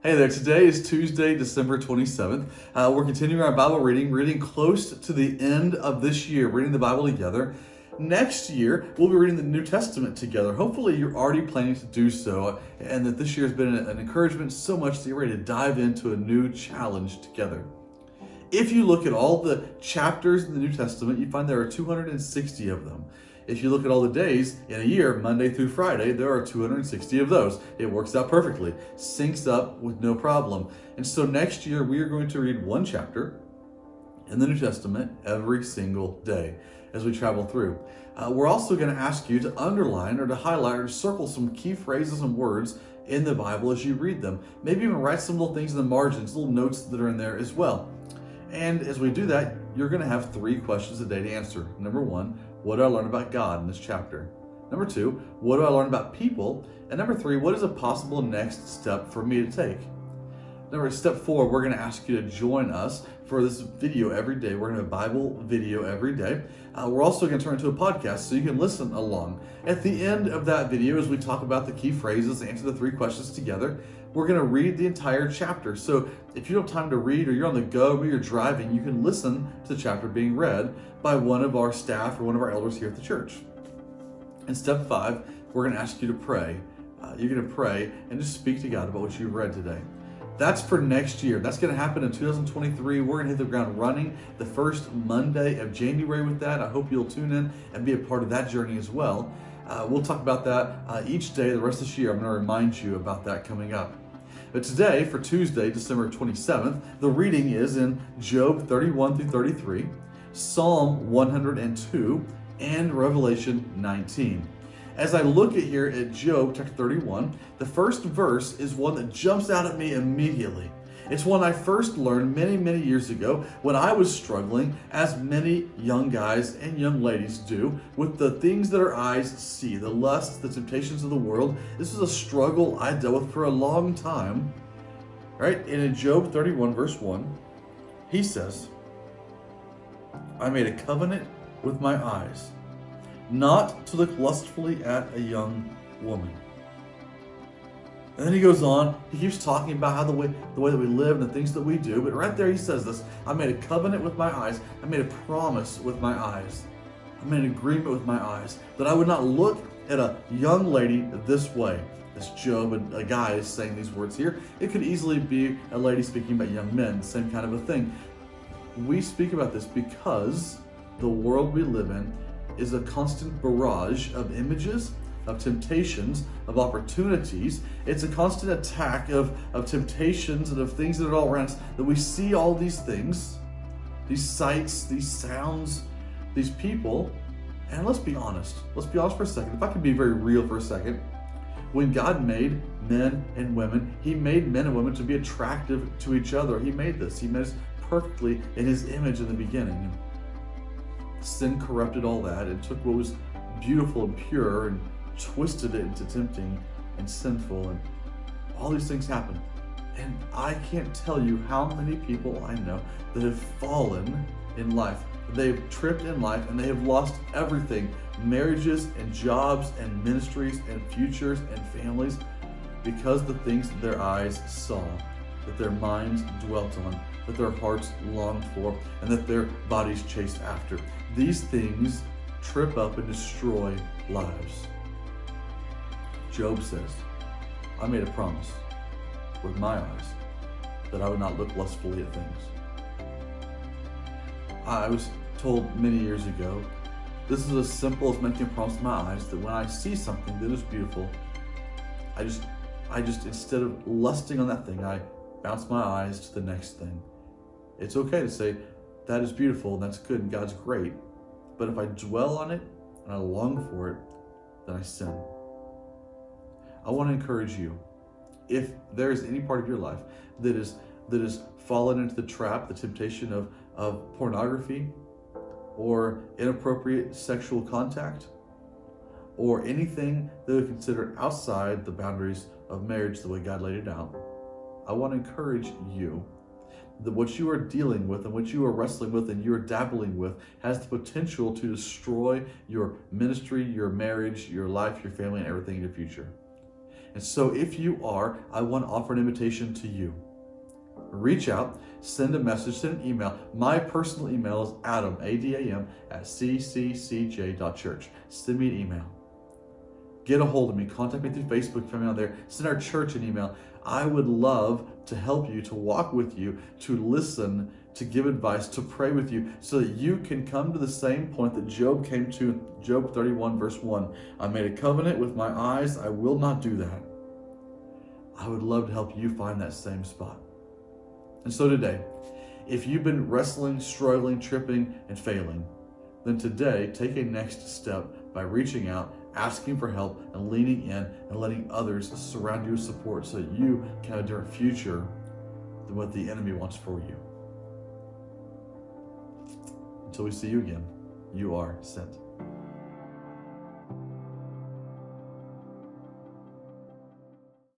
Hey there, today is Tuesday, December 27th. We're continuing our Bible reading close to the end of this year, reading the Bible together. Next year, we'll be reading the New Testament together. Hopefully, you're already planning to do so, and that this year has been an encouragement so much that you're ready to dive into a new challenge together. If you look at all the chapters in the New Testament, you find there are 260 of them. If you look at all the days in a year, Monday through Friday, there are 260 of those. It works out perfectly, syncs up with no problem. And so next year, we are going to read one chapter in the New Testament every single day as we travel through. We're also going to ask you to underline or to highlight or to circle some key phrases and words in the Bible as you read them. Maybe even write some little things in the margins, little notes that are in there as well. And as we do that, you're going to have 3 questions a day to answer. Number 1, what do I learn about God in this chapter? Number 2, what do I learn about people? And number 3, what is a possible next step for me to take? Step 4, we're going to ask you to join us for this video every day. We're going to have a Bible video every day. We're also going to turn it into a podcast so you can listen along. At the end of that video, as we talk about the key phrases, answer the 3 questions together, we're going to read the entire chapter. So if you don't have time to read, or you're on the go, or you're driving, you can listen to the chapter being read by one of our staff or one of our elders here at the church. In step 5, we're going to ask you to pray. You're going to pray and just speak to God about what you've read today. That's for next year. That's going to happen in 2023. We're going to hit the ground running the first Monday of January with that. I hope you'll tune in and be a part of that journey as well. We'll talk about that each day the rest of this year. I'm going to remind you about that coming up. But today, for Tuesday, December 27th, the reading is in Job 31 through 33, Psalm 102, and Revelation 19. As I look here at Job chapter 31, the first verse is one that jumps out at me immediately. It's one I first learned many, many years ago when I was struggling, as many young guys and young ladies do, with the things that our eyes see, the lusts, the temptations of the world. This is a struggle I dealt with for a long time. Right? And in Job 31, verse 1, he says, I made a covenant with my eyes, not to look lustfully at a young woman. And then he goes on, he keeps talking about how the way that we live and the things that we do. But right there he says this, I made a covenant with my eyes. I made a promise with my eyes. I made an agreement with my eyes that I would not look at a young lady this way. This Job, and a guy is saying these words here. It could easily be a lady speaking about young men, the same kind of a thing. We speak about this because the world we live in is a constant barrage of images, of temptations, of opportunities. It's a constant attack of temptations and of things that are all around us, that we see all these things, these sights, these sounds, these people. And let's be honest for a second. If I can be very real for a second, when God made men and women, he made men and women to be attractive to each other. He made us perfectly in his image in the beginning. Sin corrupted all that and took what was beautiful and pure and twisted it into tempting and sinful, and all these things happen. And I can't tell you how many people I know that have fallen in life. They've tripped in life and they have lost everything, marriages and jobs and ministries and futures and families, because the things that their eyes saw, that their minds dwelt on, that their hearts longed for, and that their bodies chased after. These things trip up and destroy lives. Job says, I made a promise with my eyes that I would not look lustfully at things. I was told many years ago, this is as simple as making a promise with my eyes, that when I see something that is beautiful, I just instead of lusting on that thing, I bounce my eyes to the next thing. It's okay to say, that is beautiful and that's good and God's great. But if I dwell on it and I long for it, then I sin. I want to encourage you, if there is any part of your life that is fallen into the trap, the temptation of pornography or inappropriate sexual contact, or anything that we consider outside the boundaries of marriage the way God laid it out, I want to encourage you that what you are dealing with and what you are wrestling with and you are dabbling with has the potential to destroy your ministry, your marriage, your life, your family, and everything in your future. And so if you are, I want to offer an invitation to you. Reach out, send a message, send an email. My personal email is Adam, A-D-A-M, @cccj.church. Send me an email. Get a hold of me. Contact me through Facebook if I'm out there. Send our church an email. I would love to help you, to walk with you, to listen, to give advice, to pray with you, so that you can come to the same point that Job came to in Job 31, verse 1. I made a covenant with my eyes. I will not do that. I would love to help you find that same spot. And so today, if you've been wrestling, struggling, tripping, and failing, then today take a next step by reaching out, asking for help, and leaning in and letting others surround you with support so that you can have a different future than what the enemy wants for you. Until we see you again, you are sent.